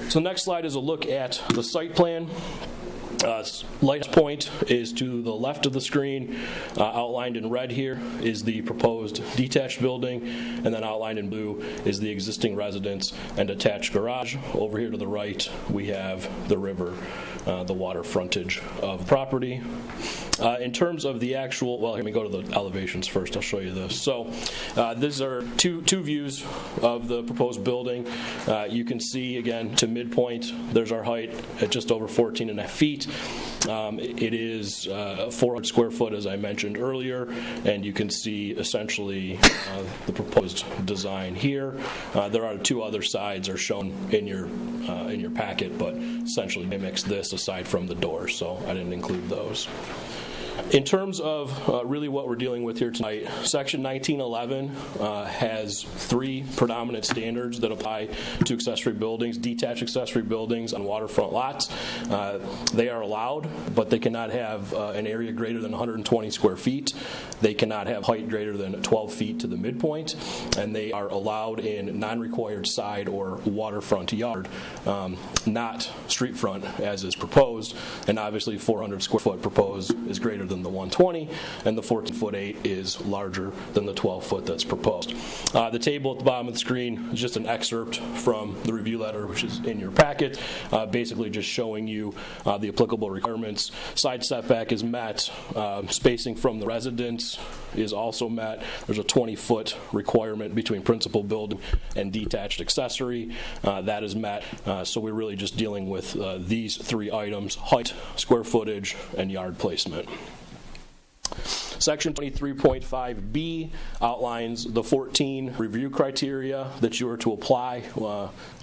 So the next slide is a look at the site plan. Lighthouse Point is to the left of the screen. Outlined in red here is the proposed detached building, and then outlined in blue is the existing residence and attached garage. Over here to the right, we have the river, the water frontage of the property. In terms of the actual, well, let me go to the elevations first. I'll show you this. So these are two views of the proposed building. You can see, again, to midpoint, there's our height at just over 14.5 feet. It is 400 square foot, as I mentioned earlier, and you can see essentially the proposed design here. There are two other sides are shown in your packet, but essentially mimics this aside from the doors, so I didn't include those. In terms of really what we're dealing with here tonight, Section 1911 has three predominant standards that apply to accessory buildings, detached accessory buildings on waterfront lots. They are allowed, but they cannot have an area greater than 120 square feet. They cannot have height greater than 12 feet to the midpoint, and they are allowed in non-required side or waterfront yard, not street front as is proposed, and obviously 400 square foot proposed is greater than the 120, and the 14-foot 8 is larger than the 12-foot that's proposed. The table at the bottom of the screen is just an excerpt from the review letter, which is in your packet, basically just showing you the applicable requirements. Side setback is met. Spacing from the residence is also met. There's a 20-foot requirement between principal building and detached accessory. That is met. So we're really just dealing with these three items: height, square footage, and yard placement. Section 23.5B outlines the 14 review criteria that you are to apply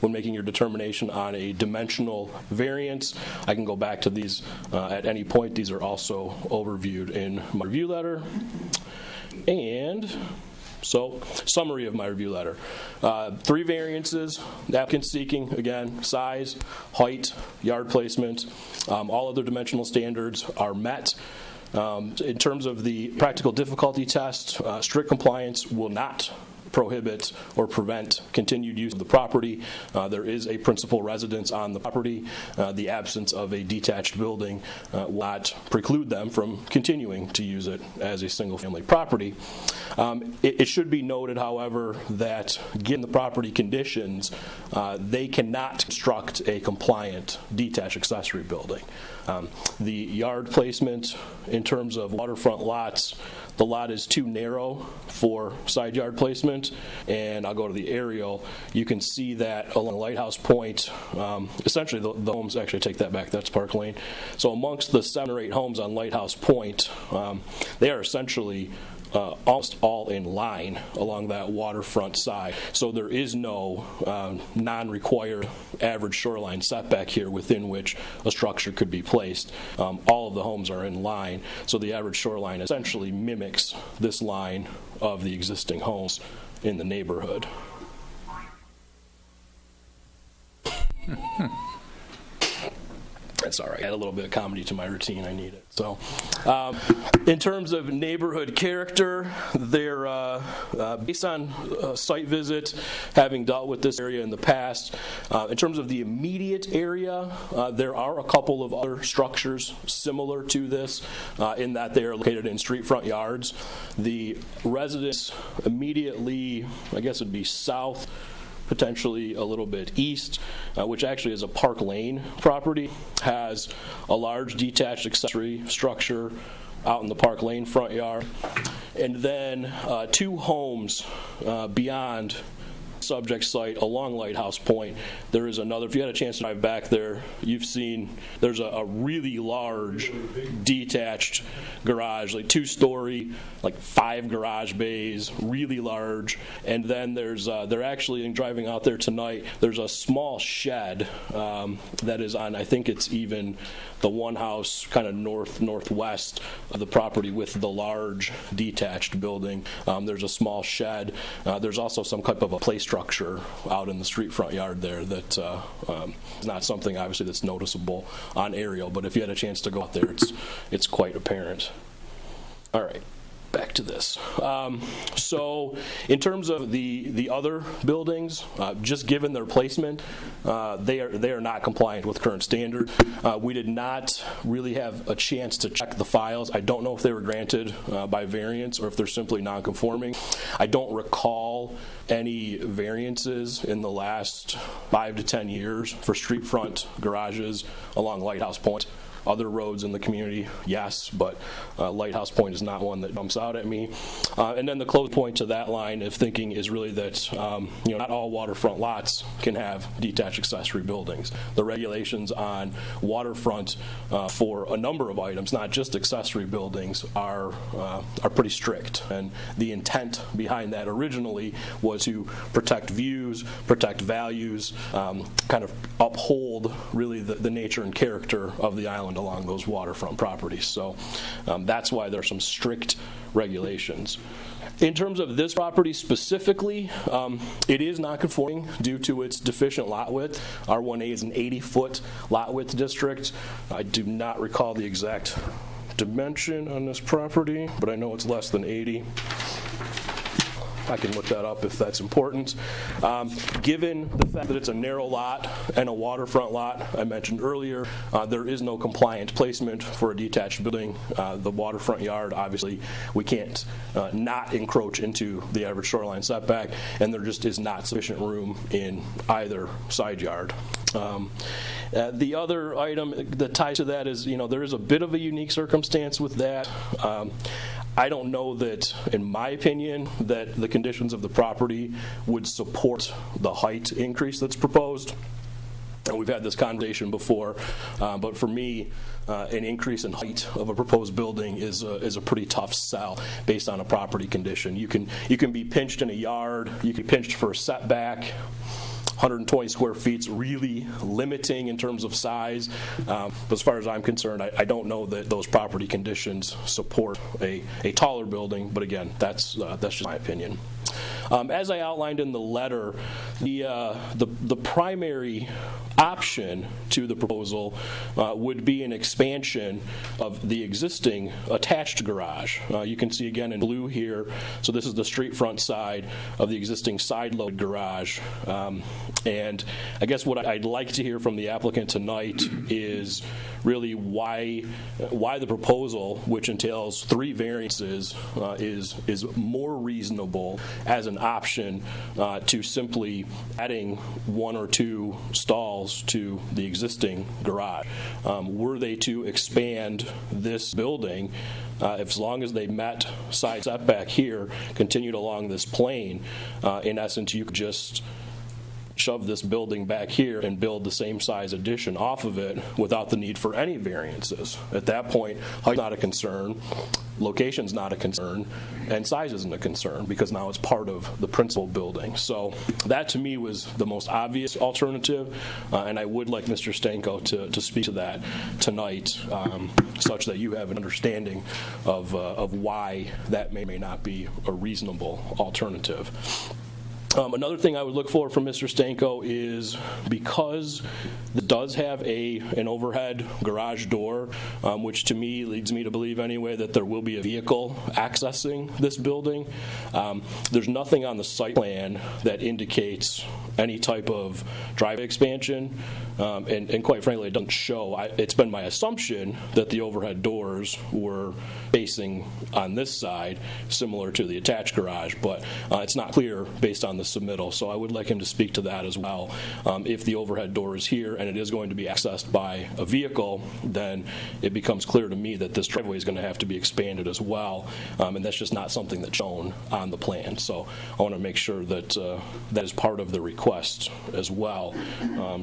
when making your determination on a dimensional variance. I can go back to these at any point. These are also overviewed in my review letter. And so, summary of my review letter. 3 variances. The applicant seeking, again, size, height, yard placement. All other dimensional standards are met. In terms of the practical difficulty test, strict compliance will not prohibit or prevent continued use of the property. There is a principal residence on the property. The absence of a detached building will not preclude them from continuing to use it as a single-family property. It should be noted, however, that given the property conditions, they cannot construct a compliant detached accessory building. The yard placement in terms of waterfront lots, the lot is too narrow for side yard placement, and I'll go to the aerial. You can see that along Lighthouse Point, essentially the homes, actually take that back, that's Park Lane. So amongst the 7 or 8 homes on Lighthouse Point, they are essentially almost all in line along that waterfront side. So there is no non-required average shoreline setback here within which a structure could be placed. All of the homes are in line, so the average shoreline essentially mimics this line of the existing homes in the neighborhood. That's all right. Add a little bit of comedy to my routine. I need it. So, in terms of neighborhood character, they're based on a site visit, having dealt with this area in the past. In terms of the immediate area, there are a couple of other structures similar to this, in that they are located in street front yards. The residence immediately, I guess it'd be south, potentially a little bit east, which actually is a Park Lane property, has a large detached accessory structure out in the Park Lane front yard. And then 2 homes beyond subject site along Lighthouse Point, there is another. If you had a chance to drive back there, you've seen there's a really large detached garage, like 2-story, like 5 garage bays, really large. And then there's they're actually, in driving out there tonight, there's a small shed that is on, I think it's even the one house kind of northwest of the property with the large detached building. There's a small shed. There's also some type of a play structure out in the street front yard there that is not something obviously that's noticeable on aerial, but if you had a chance to go out there, it's quite apparent. All right. back to this. So in terms of the other buildings, just given their placement, they are not compliant with current standard. We did not really have a chance to check the files. I don't know if they were granted by variance or if they're simply non-conforming. I don't recall any variances in the last 5 to 10 years for street front garages along Lighthouse Point. Other roads in the community, yes, but Lighthouse Point is not one that jumps out at me. And then the close point to that line of thinking is really that not all waterfront lots can have detached accessory buildings. The regulations on waterfront for a number of items, not just accessory buildings, are pretty strict. And the intent behind that originally was to protect views, protect values, kind of uphold really the nature and character of the island along those waterfront properties. So that's why there are some strict regulations. In terms of this property specifically, it is not conforming due to its deficient lot width. R1A is an 80-foot lot width district. I do not recall the exact dimension on this property, but I know it's less than 80. I can look that up if that's important. Given the fact that it's a narrow lot and a waterfront lot, I mentioned earlier, there is no compliant placement for a detached building. The waterfront yard, obviously, we can't not encroach into the average shoreline setback, and there just is not sufficient room in either side yard. The other item that ties to that is, there is a bit of a unique circumstance with that. I don't know that, in my opinion, that the conditions of the property would support the height increase that's proposed. And we've had this conversation before, but for me, an increase in height of a proposed building is a pretty tough sell based on a property condition. You can be pinched in a yard, you can be pinched for a setback. 120 square feet is really limiting in terms of size. But as far as I'm concerned, I don't know that those property conditions support a taller building. But again, that's just my opinion. As I outlined in the letter, the primary option to the proposal would be an expansion of the existing attached garage. You can see again in blue here, so this is the street front side of the existing side-load garage. And I guess what I'd like to hear from the applicant tonight is really why the proposal, which entails 3 variances, is more reasonable as an option to simply adding 1 or 2 stalls to the existing garage. Were they to expand this building, as long as they met side setback here, continued along this plane, in essence, you could just shove this building back here and build the same size addition off of it without the need for any variances. At that point, height's not a concern, location's not a concern, and size isn't a concern because now it's part of the principal building. So that to me was the most obvious alternative, and I would like Mr. Stanko to speak to that tonight, such that you have an understanding of why that may not be a reasonable alternative. Another thing I would look for from Mr. Stanko is, because it does have an overhead garage door, which to me leads me to believe anyway that there will be a vehicle accessing this building. There's nothing on the site plan that indicates any type of driveway expansion, and quite frankly it doesn't show. It's been my assumption that the overhead doors were facing on this side, similar to the attached garage, but it's not clear based on the submittal, so I would like him to speak to that as well. If the overhead door is here and it is going to be accessed by a vehicle, then it becomes clear to me that this driveway is going to have to be expanded as well, and that's just not something that's shown on the plan. So I want to make sure that that is part of the request as well.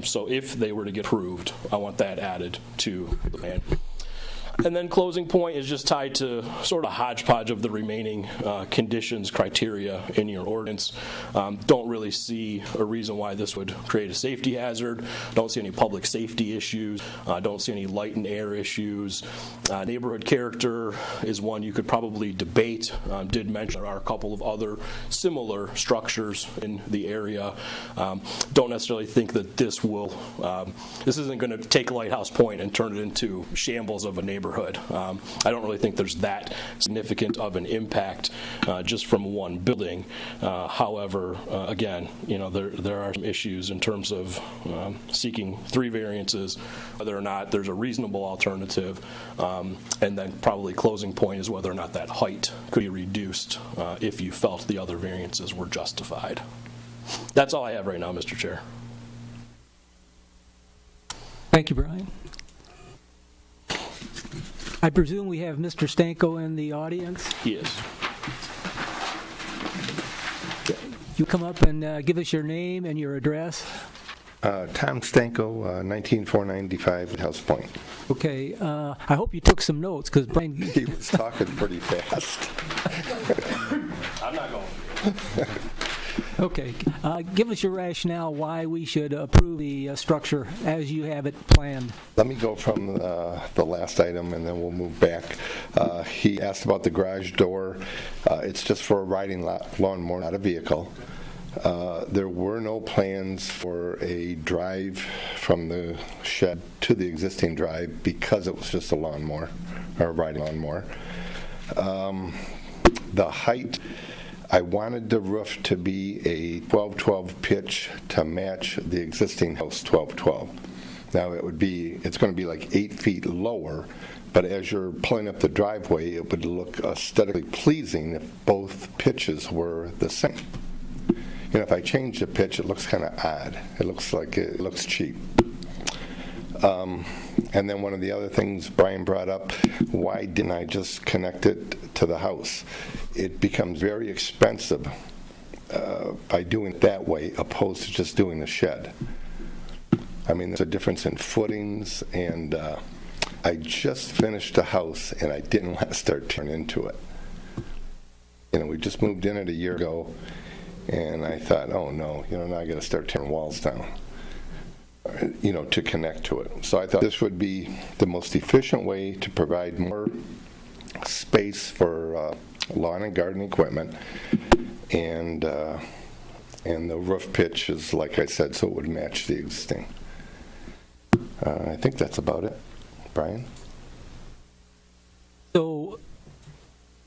So if they were to get approved, I want that added to the plan. And then closing point is just tied to sort of a hodgepodge of the remaining conditions, criteria in your ordinance. Don't really see a reason why this would create a safety hazard. Don't see any public safety issues. Don't see any light and air issues. Neighborhood character is one you could probably debate. Did mention there are a couple of other similar structures in the area. Don't necessarily think that this isn't going to take Lighthouse Point and turn it into shambles of a neighborhood neighborhood. I don't really think there's that significant of an impact just from one building. However, again, there are some issues in terms of seeking 3 variances, whether or not there's a reasonable alternative, and then probably closing point is whether or not that height could be reduced if you felt the other variances were justified. That's all I have right now, Mr. Chair. Thank you, Brian. I presume we have Mr. Stanko in the audience. He is. You come up and give us your name and your address. Tom Stanko, 19495 at House Point. Okay. I hope you took some notes because Brian. He was talking pretty fast. I'm not going. Okay. Give us your rationale why we should approve the structure as you have it planned. Let me go from the last item, and then we'll move back. He asked about the garage door. It's just for a riding lawnmower, not a vehicle. There were no plans for a drive from the shed to the existing drive because it was just a lawnmower, or a riding lawnmower. The height, I wanted the roof to be a 12-12 pitch to match the existing house 12-12. Now it's going to be like 8 feet lower, but as you're pulling up the driveway, it would look aesthetically pleasing if both pitches were the same. If I change the pitch, it looks kind of odd. It looks cheap. And then one of the other things Brian brought up, why didn't I just connect it to the house? It becomes very expensive by doing it that way opposed to just doing the shed. I mean, there's a difference in footings, and I just finished a house, and I didn't want to start tearing into it. We just moved in it a year ago, and I thought, oh no, now I got to start tearing walls down, to connect to it. So I thought this would be the most efficient way to provide more space for lawn and garden equipment, and the roof pitch is, like I said, so it would match the existing. I think that's about it. Brian? So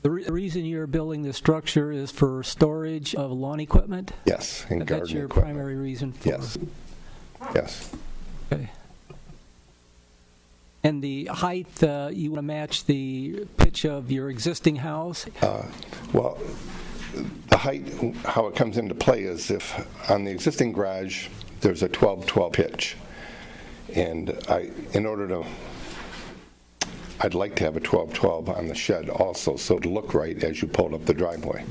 the reason you're building the structure is for storage of lawn equipment? Yes, and garden That's your equipment. primary reason for Yes. Yes. Okay. And the height, you want to match the pitch of your existing house? Well, the height, how it comes into play is if on the existing garage, there's a 12-12 pitch. And I'd like to have a 12-12 on the shed also, so it'll look right as you pull up the driveway.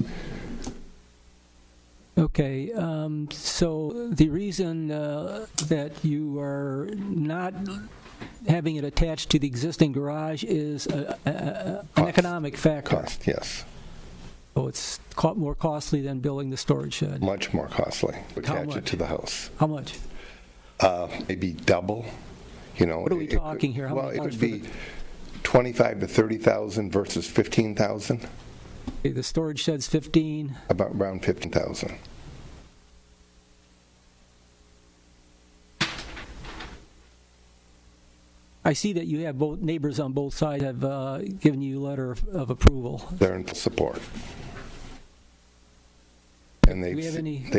Okay, so the reason that you are not having it attached to the existing garage is an economic factor. Cost, yes. So it's more costly than building the storage shed. Much more costly. Attach it to the house. How much? Maybe double. What are we talking here? Well, it would be $25,000 to $30,000 versus $15,000. Okay, the storage shed's 15. About around $15,000. I see that you have both neighbors on both sides have given you a letter of approval. They're in full support. And they've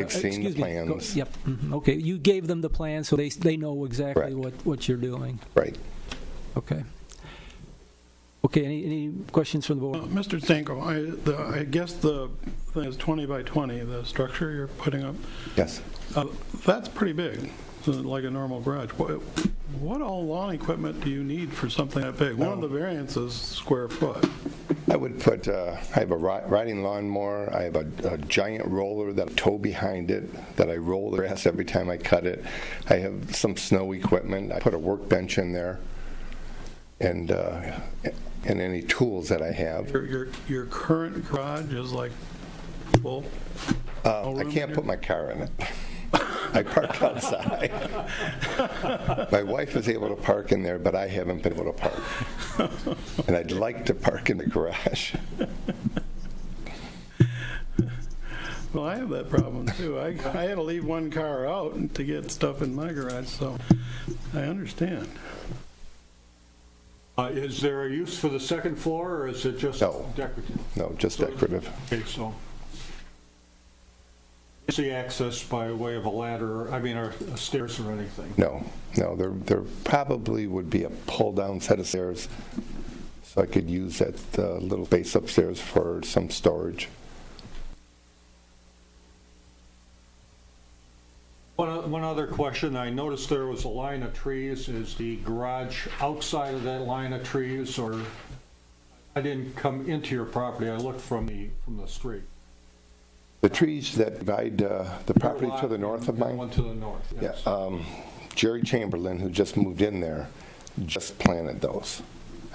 seen the plans. Yep. Mm-hmm. Okay. You gave them the plan, so they know exactly what you're doing. Right. Okay. Okay. Any questions from the board? Mr. Stanko, I guess the thing is 20 by 20. The structure you're putting up. Yes. That's pretty big, like a normal garage. What all lawn equipment do you need for something that big? One of the variances square foot. I would put, I have a riding lawnmower, I have a giant roller that I tow behind it, that I roll the grass every time I cut it. I have some snow equipment. I put a workbench in there, and any tools that I have. Your current garage is like full? I can't put my car in it. I park outside. My wife is able to park in there, but I haven't been able to park. And I'd like to park in the garage. Well, I have that problem too. I had to leave one car out to get stuff in my garage, so I understand. Is there a use for the second floor, or is it just No. decorative? No, just decorative. Okay, so is the access by way of a ladder, or stairs or anything? No, there probably would be a pull-down set of stairs, so I could use that little space upstairs for some storage. One other question, I noticed there was a line of trees. Is the garage outside of that line of trees, or I didn't come into your property, I looked from the street? The trees that divide the property to the north of mine? One to the north, yes. Yeah, Jerry Chamberlain, who just moved in there, just planted those.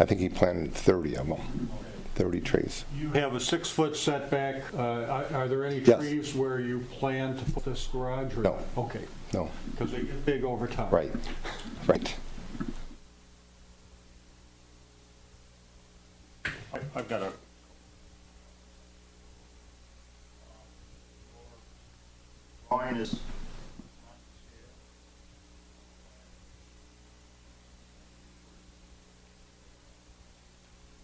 I think he planted 30 of them, 30 trees. You have a 6-foot setback. Are there any Yes. trees where you plan to put this garage? Or No. Okay, No, because they get big over time. right. I've got a... Mine is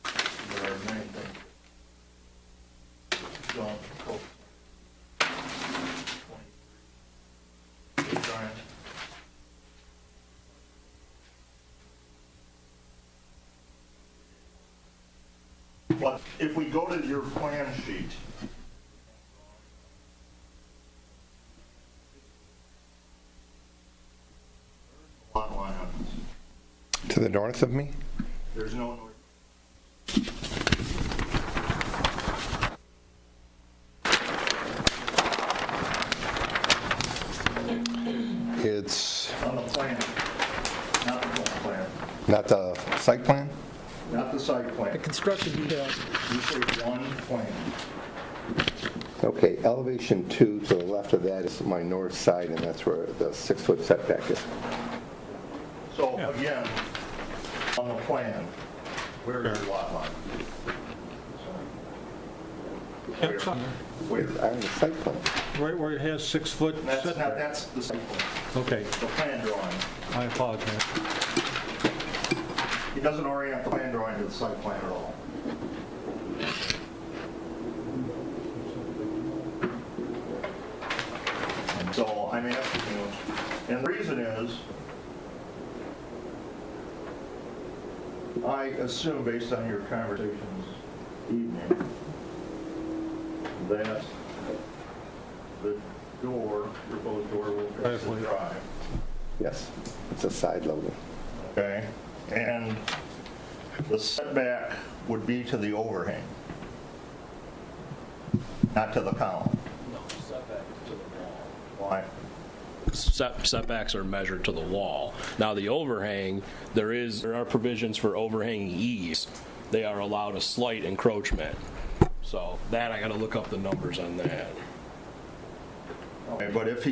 there are many things that don't focus on 23. Brian? But if we go to your plan sheet, lot line on this. To the north of me? There's no north. It's On the plan, not the full plan, not the site plan? not the site plan. Construction details. You say one plan. Okay, elevation 2 to the left of that is my north side, and that's where the 6-foot setback is. So again, on the plan, where is your lot line? It's on there. Where? On the site plan. Right where it has 6-foot That's not, setback. that's the site plan, Okay, the plan drawing. I apologize. He doesn't orient the plan drawing to the site plan at all. And so I'm asking you, and the reason is, I assume based on your conversations this evening, that the door, proposed door will face the drive. Yes, it's a side loading. Okay, and the setback would be to the overhang, not to the column. No, setback to the wall. Why? Setbacks are measured to the wall. Now, the overhang, there are provisions for overhanging eaves. They are allowed a slight encroachment. So that, I got to look up the numbers on that. Okay, but if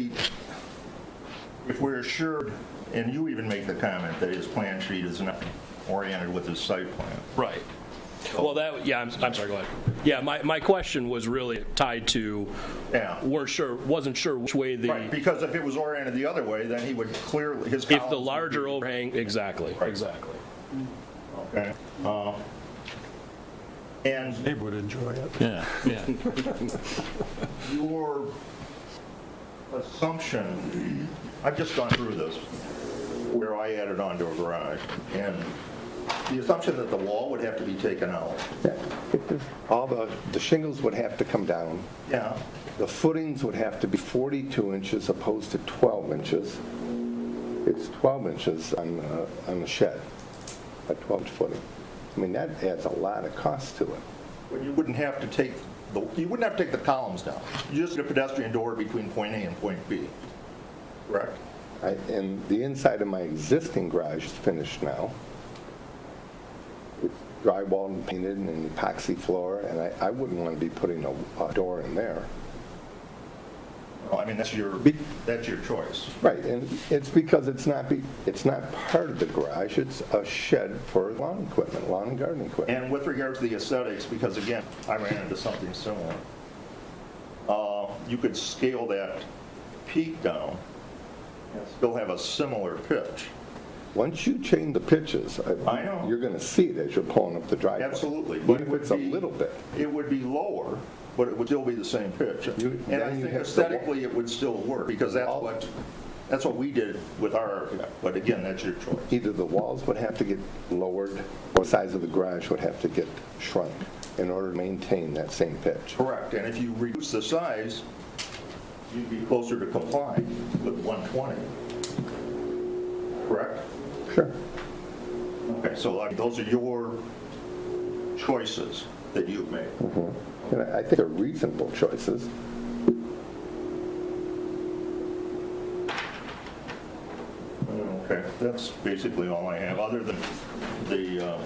we're assured, and you even make the comment that his plan sheet is not oriented with his site plan. Right. Well, I'm sorry, go ahead. Yeah, my question was really tied to, Yeah. wasn't sure which way Right, because if it was oriented the other way, then he would clearly, his columns if the would larger be- overhang, exactly. Okay. And They would enjoy it. Yeah. your assumption, I've just gone through this, where I added on to a garage, and the assumption that the wall would have to be taken out. Yeah, all the shingles would have to come down. Yeah. The footings would have to be 42 inches opposed to 12 inches. It's 12 inches on the shed, a 12-inch footing. I mean, that adds a lot of cost to it. But you wouldn't have to take the columns down. You just need a pedestrian door between point A and point B. Correct? And the inside of my existing garage is finished now. It's drywalled and painted and an epoxy floor, and I wouldn't want to be putting a door in there. Well, I mean, that's your choice. Right, and it's because it's not part of the garage, it's a shed for lawn equipment, lawn and garden equipment. And with regard to the aesthetics, because again, I ran into something similar, you could scale that peak down and still have a similar pitch. Once you change the pitches, I know. you're going to see it as you're pulling up the driveway. Absolutely. Even if it's a little bit. It would be lower, but it would still be the same pitch. And then I you think have to aesthetically, it would still work, because that's what we did with our architect. But again, that's your choice. Either the walls would have to get lowered, or the size of the garage would have to get shrunk in order to maintain that same pitch. Correct. And if you reduce the size, you'd be closer to complying with 120. Correct? Sure. Okay, so those are your choices that you've made. And I think they're reasonable choices. Okay, that's basically all I have, other than the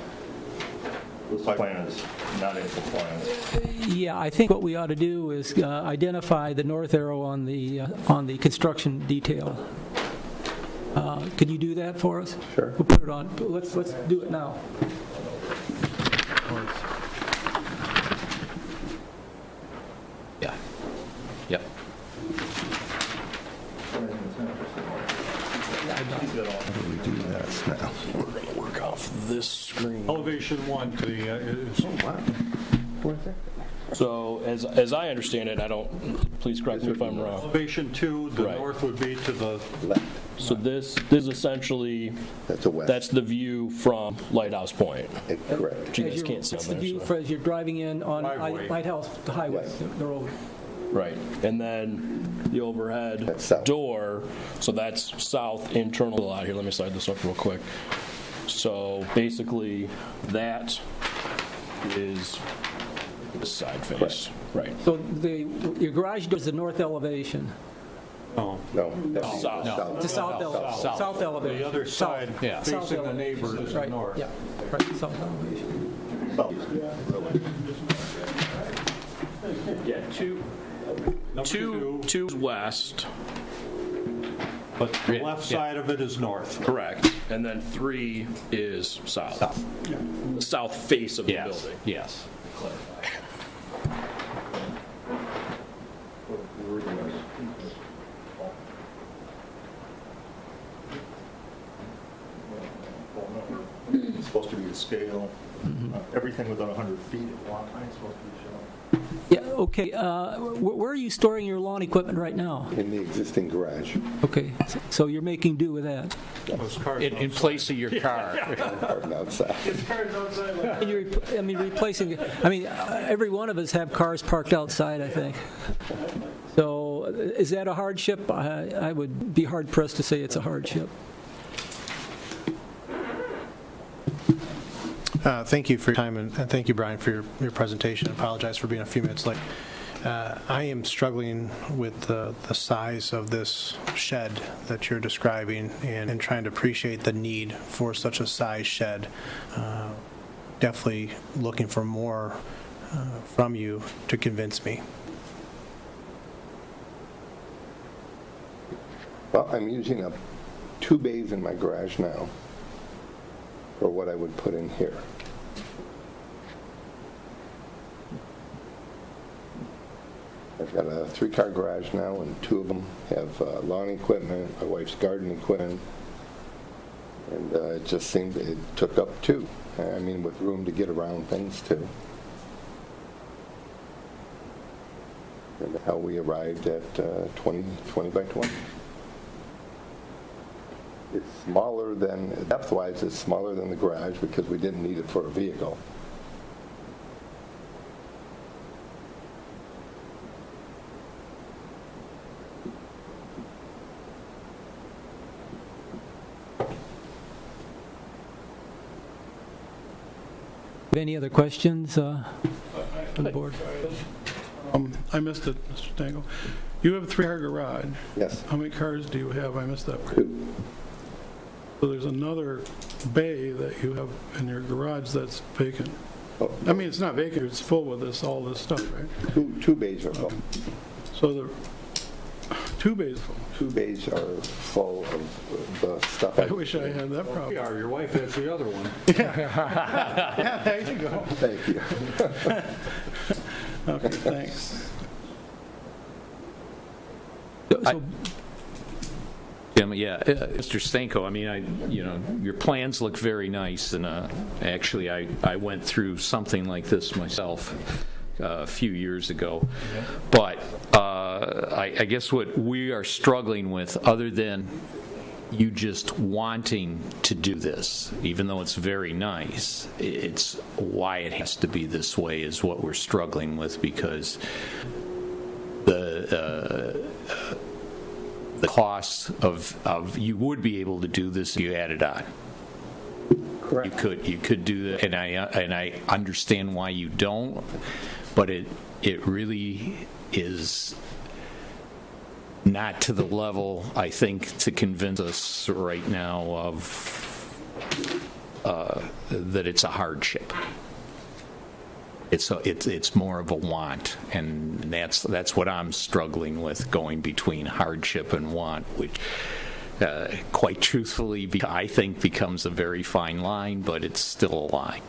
site plan is not in compliance. Yeah, I think what we ought to do is identify the north arrow on the construction detail. Could you do that for us? Sure. We'll put it on. Let's do it now. Yeah. Yep. That's now. We're going to work off this screen. Elevation 1 to the, So as I understand it, please correct me if I'm wrong. elevation 2, the Right. north would be to the, Left. So this is essentially, That's a west. that's the view from Lighthouse Point. Correct. Which you guys can't see on It's the there. view so- as you're driving in on Highway. Lighthouse, the highway, Yes. the road. Right, and then the overhead That's south. door, so that's south internal out here. Let me slide this up real quick. So basically, that is this side face, right? So your garage door is the north elevation. no, No. that'd be South. south. The south elevation. the other side Yeah. South facing the elevation. neighbor is the Right, north. yeah, right, south elevation. Yeah, Number two is west, but the left side of it is north. correct, and then 3 is south. The south face of the Yes. building. Yes. It's supposed to be a scale, everything within 100 feet of lot line is supposed to be shown. Yeah, okay. Where are you storing your lawn equipment right now? In the existing garage. Okay, so you're making do with that. Those cars In place of your car. Parking outside. And you're, replacing, every one of us have cars parked outside, I think. So is that a hardship? I would be hard pressed to say it's a hardship. Thank you for your time, and thank you, Brian, for your presentation. I apologize for being a few minutes late. I am struggling with the size of this shed that you're describing and trying to appreciate the need for such a size shed. Definitely looking for more from you to convince me. Well, I'm using 2 bays in my garage now for what I would put in here. I've got a 3-car garage now, and 2 of them have lawn equipment, my wife's garden equipment, and it just seemed it took up 2. With room to get around things too. And how we arrived at 20 by 20. It's smaller than, depth-wise, it's smaller than the garage because we didn't need it for a vehicle. Any other questions from the board? I missed it, Mr. Stango. You have a 3-car garage. Yes. How many cars do you have? I missed that part. 2. So there's another bay that you have in your garage that's vacant. Oh, It's not vacant, it's full with all this stuff, right? 2 bays are full. So the 2 bays full. 2 bays are full of the stuff. I wish I had that problem. Yeah, your wife has the other one. Yeah, there you go. Thank you. Okay, thanks. Yeah, Mr. Stanko, I mean, your plans look very nice, and actually, I went through something like this myself a few years ago. But I guess what we are struggling with, other than you just wanting to do this, even though it's very nice, it's why it has to be this way is what we're struggling with, because the cost of you would be able to do this if you added on. Correct. You could do that, and I understand why you don't, but it really is not to the level, I think, to convince us right now of that it's a hardship. It's more of a want, and that's what I'm struggling with, going between hardship and want, which quite truthfully I think becomes a very fine line, but it's still a line.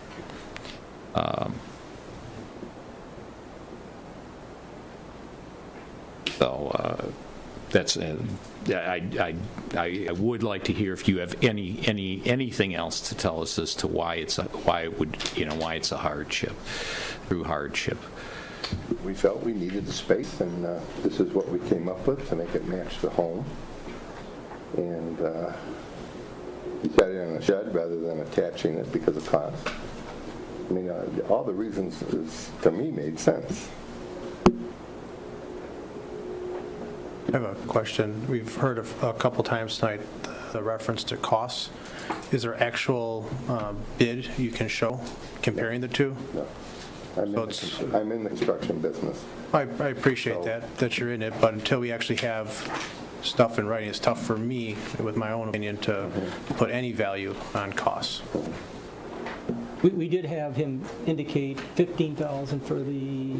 That's I would like to hear if you have anything else to tell us as to why it's a hardship, through hardship. We felt we needed the space, and this is what we came up with to make it match the home. And decided on a shed rather than attaching it because of cost. I mean, all the reasons to me made sense. I have a question. We've heard a couple times tonight the reference to costs. Is there actual bid you can show comparing the two? No. I'm in the construction business. I appreciate that you're in it, but until we actually have stuff in writing, it's tough for me, with my own opinion, to put any value on costs. We did have him indicate $15,000 for the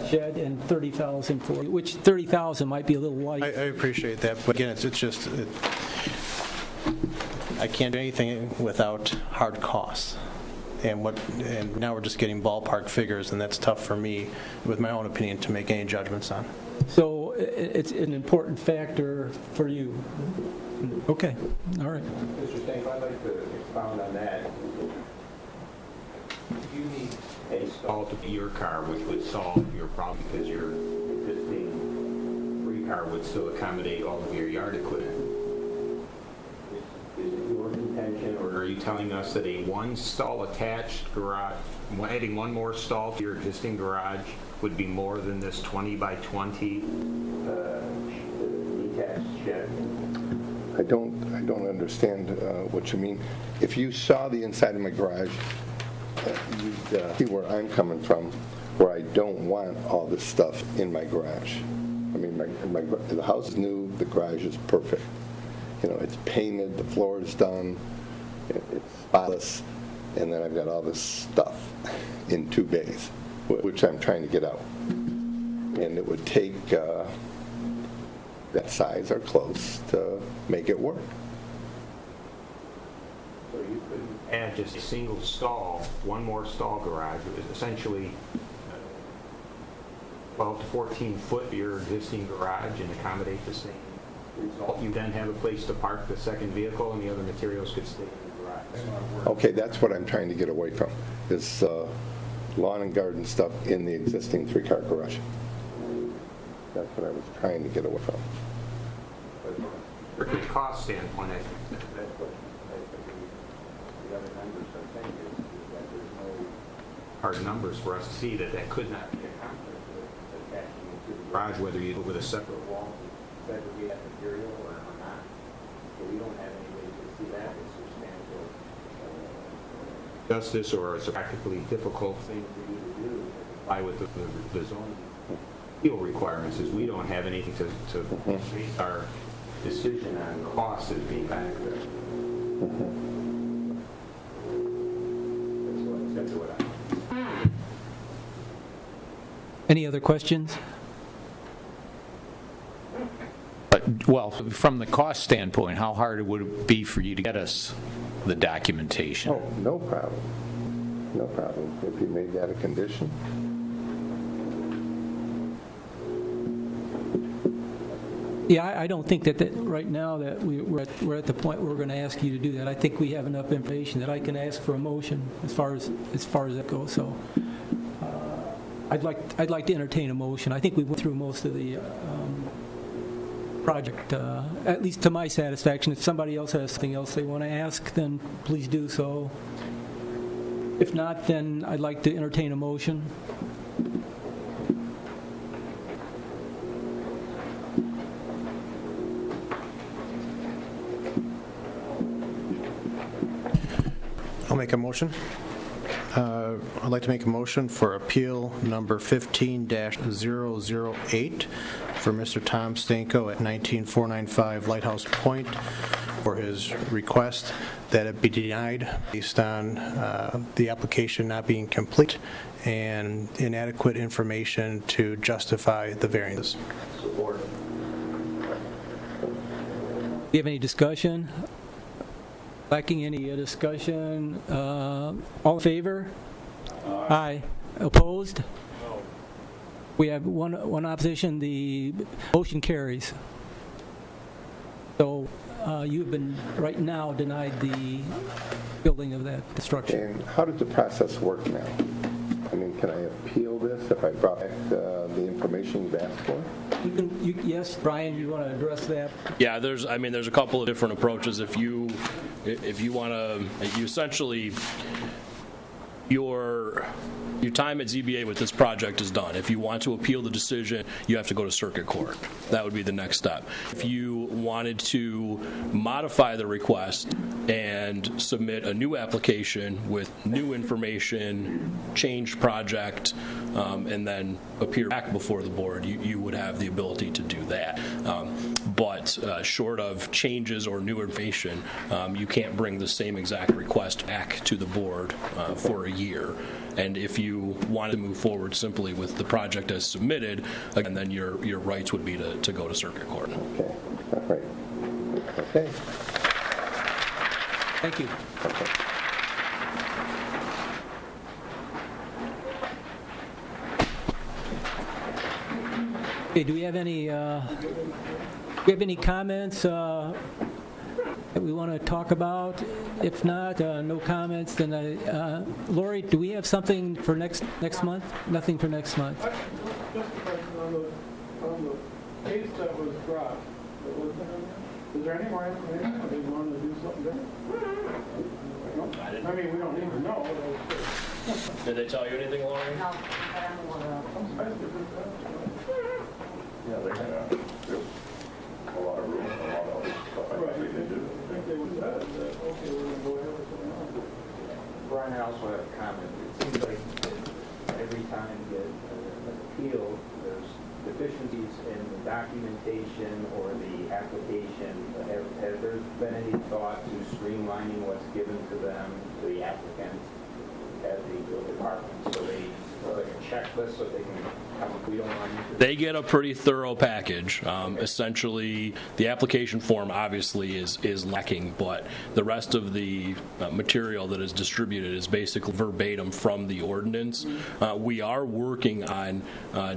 shed and $30,000 for, which $30,000 might be a little light. I appreciate that, but again, it's just I can't do anything without hard costs. And now we're just getting ballpark figures, and that's tough for me, with my own opinion, to make any judgments on. So it's an important factor for you. Okay, all right. Mr. Stanko, I'd like to expound on that. You need a stall to be your car, which would solve your problem because your existing 3-car would still accommodate all of your yard equipment. Is it your contention, or are you telling us that a one-stall attached garage, adding one more stall to your existing garage, would be more than this 20 by 20 detached shed? I don't understand what you mean. If you saw the inside of my garage, you'd see where I'm coming from, where I don't want all this stuff in my garage. I mean, the house is new, the garage is perfect. It's painted, the floor is done, it's spotless, and then I've got all this stuff in 2 bays, which I'm trying to get out. And it would take that size or close to make it work. So you couldn't add just a single stall, one more stall garage. It was essentially 12 to 14 foot of your existing garage and accommodate the same result. You then have a place to park the second vehicle, and the other materials could stay in the garage. Okay, that's what I'm trying to get away from, is lawn and garden stuff in the existing 3-car garage. That's what I was trying to get away from. From a cost standpoint, I think that's what the other members are saying, is that there's no hard numbers for us to see that could not be accomplished with attaching it to the garage, whether you do it with a separate wall to segregate that material or not. So we don't have any way to see that as substantial justice, or it's a practically difficult thing for you to do to comply with the zoning appeal requirements, is we don't have anything to base our decision on costs as being factored. That's what Any other questions? Well, from the cost standpoint, how hard would it be for you to get us the documentation? Oh, no problem. No problem. If you made that a condition. Yeah, I don't think that right now that we're at the point where we're going to ask you to do that. I think we have enough information that I can ask for a motion as far as that goes. So I'd like to entertain a motion. I think we went through most of the project, at least to my satisfaction. If somebody else has something else they want to ask, then please do so. If not, then I'd like to entertain a motion. I'll make a motion. I'd like to make a motion for appeal number 15-008 for Mr. Tom Stanko at 19495 Lighthouse Point for his request that it be denied based on the application not being complete and inadequate information to justify the variances. Support. Do you have any discussion? Lacking any discussion? All in favor? Aye. Opposed? No. We have one opposition. The motion carries. So you've been right now denied the building of that structure. And how does the process work now? I mean, can I appeal this if I brought back the information you've asked for? Yes, Brian, you want to address that? Yeah, there's a couple of different approaches. If you want to, you essentially, your time at ZBA with this project is done. If you want to appeal the decision, you have to go to circuit court. That would be the next step. If you wanted to modify the request and submit a new application with new information, change project, and then appear back before the board, you would have the ability to do that. But short of changes or new information, you can't bring the same exact request back to the board for a year. And if you want to move forward simply with the project as submitted, again, then your rights would be to go to circuit court. Okay, all right. Okay. Thank you. Okay. Okay, do we have any comments that we want to talk about? If not, no comments, then Lori, do we have something for next month? Nothing for next month. Just a question on the case that was dropped. Is there any more information? Or do you want to do something different? No? I mean, we don't need to know. Did they tell you anything, Lori? No, Yeah, they had a lot of room, a lot of other stuff I think they do. I think they would have said that, okay, we're going to go ahead with something else. Brian, I also have a comment. It seems like every time you get an appeal, there's deficiencies in the documentation or the application. Has there been any thought to streamlining what's given to them, to the applicant, at the building department, so they like a checklist so they can have a wheel on? They get a pretty thorough package. Essentially, the application form obviously is lacking, but the rest of the material that is distributed is basically verbatim from the ordinance. We are working on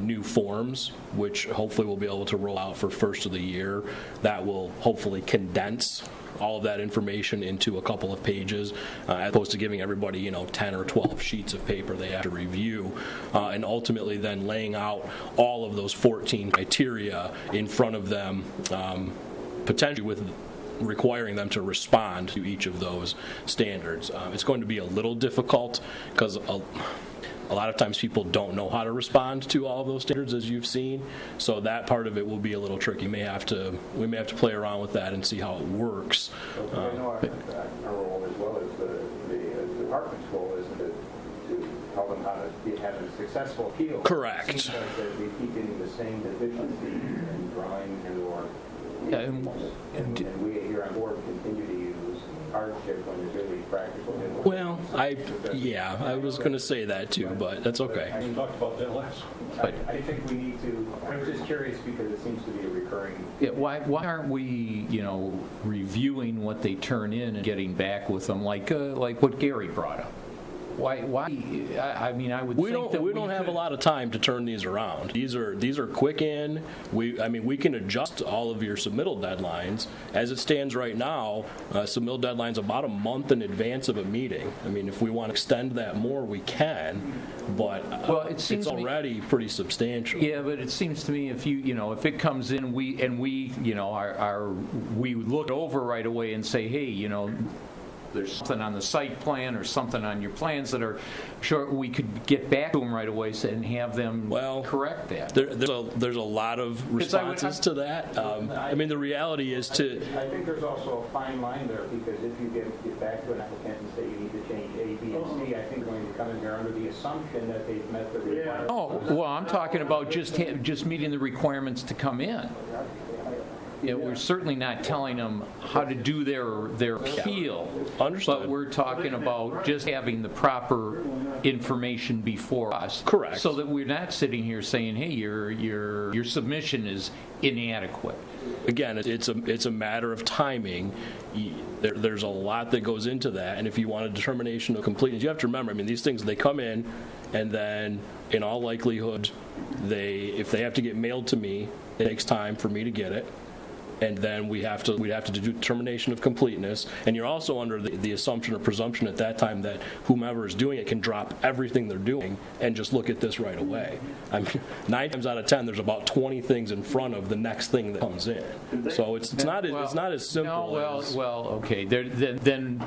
new forms, which hopefully we'll be able to roll out for first of the year. That will hopefully condense all of that information into a couple of pages, as opposed to giving everybody 10 or 12 sheets of paper they have to review, and ultimately then laying out all of those 14 criteria in front of them, potentially with requiring them to respond to each of those standards. It's going to be a little difficult because a lot of times people don't know how to respond to all of those standards, as you've seen. So that part of it will be a little tricky. We may have to play around with that and see how it works. I know our role as well as the department's role is to tell them how to have a successful appeal. Correct. It seems like that we keep getting the same deficiency in drawing and/or and we here on board continue to use hardship when it's really practical. Well, I was going to say that too, but that's okay. We talked about that last. I think we need to, I'm just curious because it seems to be a recurring. Yeah, why aren't we, reviewing what they turn in and getting back with them, like what Gary brought up? Why? I mean, I would We think that we don't have a lot of time to turn these around. These are quick in. We can adjust all of your submittal deadlines. As it stands right now, submittal deadline's about a month in advance of a meeting. I mean, if we want to extend that more, we can, but it's already pretty substantial. Yeah, but it seems to me if if it comes in, we look over right away and say, hey, there's something on the site plan or something on your plans that are sure we could get back to them right away and have them correct that. There's a lot of responses to that. I mean, the reality is I think there's also a fine line there, because if you get back to an applicant and say you need to change A, B, and C, I think they're going to come in there under the assumption that they've met the requirements. Oh, well, I'm talking about just meeting the requirements to come in. Yeah, we're certainly not telling them how to do their appeal. Understood. But we're talking about just having the proper information before us. Correct. So that we're not sitting here saying, hey, your submission is inadequate. Again, it's a matter of timing. There's a lot that goes into that, and if you want a determination of completeness, you have to remember, I mean, these things, they come in, and then in all likelihood, if they have to get mailed to me, it takes time for me to get it. And then we'd have to do determination of completeness. And you're also under the assumption or presumption at that time that whomever is doing it can drop everything they're doing and just look at this right away. I mean, 9 times out of 10, there's about 20 things in front of the next thing that comes in. So it's not as simple. Okay. Then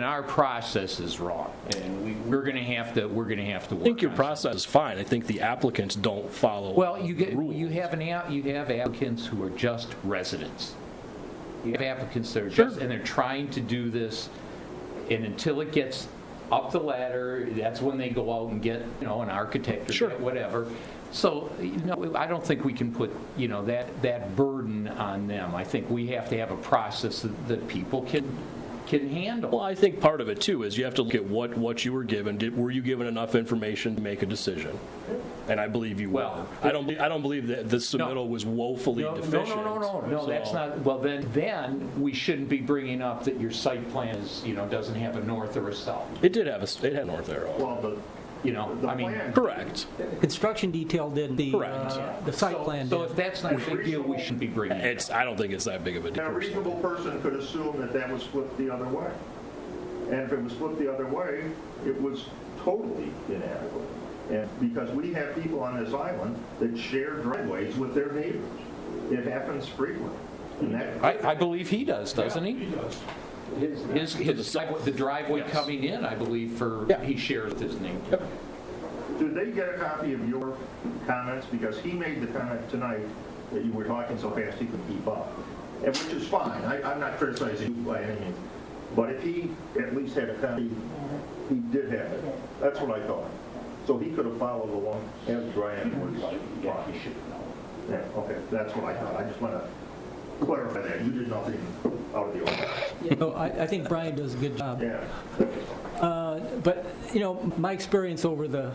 our process is wrong, and we're going to have to work. I think your process is fine. I think the applicants don't follow. Well, rules. you have applicants who are just residents. You have applicants that are and they're trying to do this, and until it gets up the ladder, that's when they go out and get an architect or get whatever. So I don't think we can put that burden on them. I think we have to have a process that people can handle. Well, I think part of it too is you have to look at what you were given. Were you given enough information to make a decision? And I believe you were. I don't believe that the submittal was woefully deficient. No, that's not. Well, then we shouldn't be bringing up that your site plan is doesn't have a north or a south. It had a north arrow. Well, correct. The construction detail did, the site plan did. So if that's not a big deal, we shouldn't be bringing it up. I don't think it's that big of a deal. And a reasonable person could assume that was flipped the other way. And if it was flipped the other way, it was totally inadequate. And because we have people on this island that share driveways with their neighbors. It happens frequently. And I believe he does, doesn't he? He does. The driveway coming in, I believe, he shares with his neighbor. Yep. Did they get a copy of your comments? Because he made the comment tonight that you were talking so fast he couldn't keep up, and which is fine. I'm not criticizing you by any means. But if he at least had a copy, he did have it. That's what I thought. So he could have followed along as Brian was. Yeah, he should have known. Yeah, okay, that's what I thought. I just want to clarify that. You did nothing out of the ordinary. I think Brian does a good job. Yeah. But my experience over the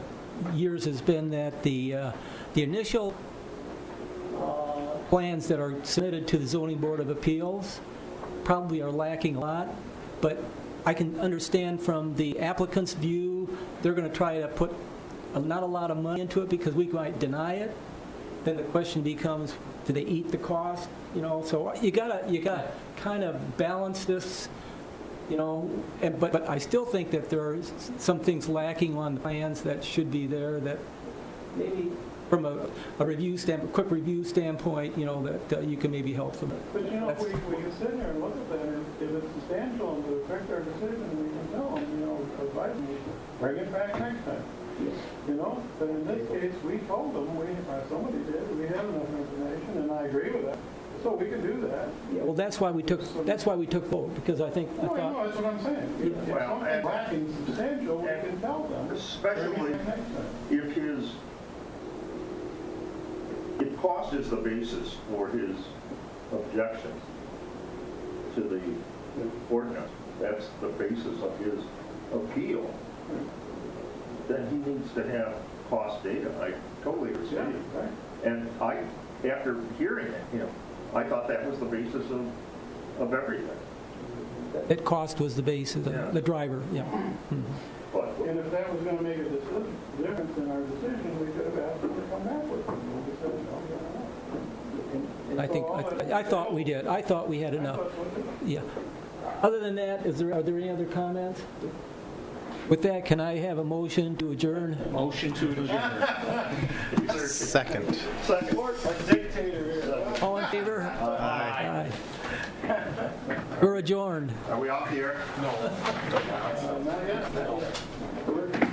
years has been that the initial plans that are submitted to the Zoning Board of Appeals probably are lacking a lot, but I can understand from the applicant's view, they're going to try to put not a lot of money into it because we might deny it. Then the question becomes, do they eat the cost? So you gotta kind of balance this. But I still think that there are some things lacking on the plans that should be there that maybe from a quick review standpoint, that you can maybe help them. But we can sit here and look at that, and if it's substantial and to affect our decision, we can tell them, advise them, bring it back next time. But in this case, we told them, somebody did, we have enough information, and I agree with that. So we can do that. Yeah, well, that's why we took vote, because I thought. No, that's what I'm saying. If something's lacking substantial, we can tell them. Especially if cost is the basis for his objection to the ordinance, that's the basis of his appeal, then he needs to have cost data. I totally understand. Yeah, right. And after hearing it, I thought that was the basis of everything. That cost was the basis, the driver, yeah. But And if that was gonna make a difference in our decision, we could have asked them to come back with it. And we said, no, we don't know. I think, I thought we did. I thought we had enough. Yeah. Other than that, are there any other comments? With that, can I have a motion to adjourn? Motion to adjourn. Second. All in favor? Aye. We're adjourned. Are we off the air? Not yet.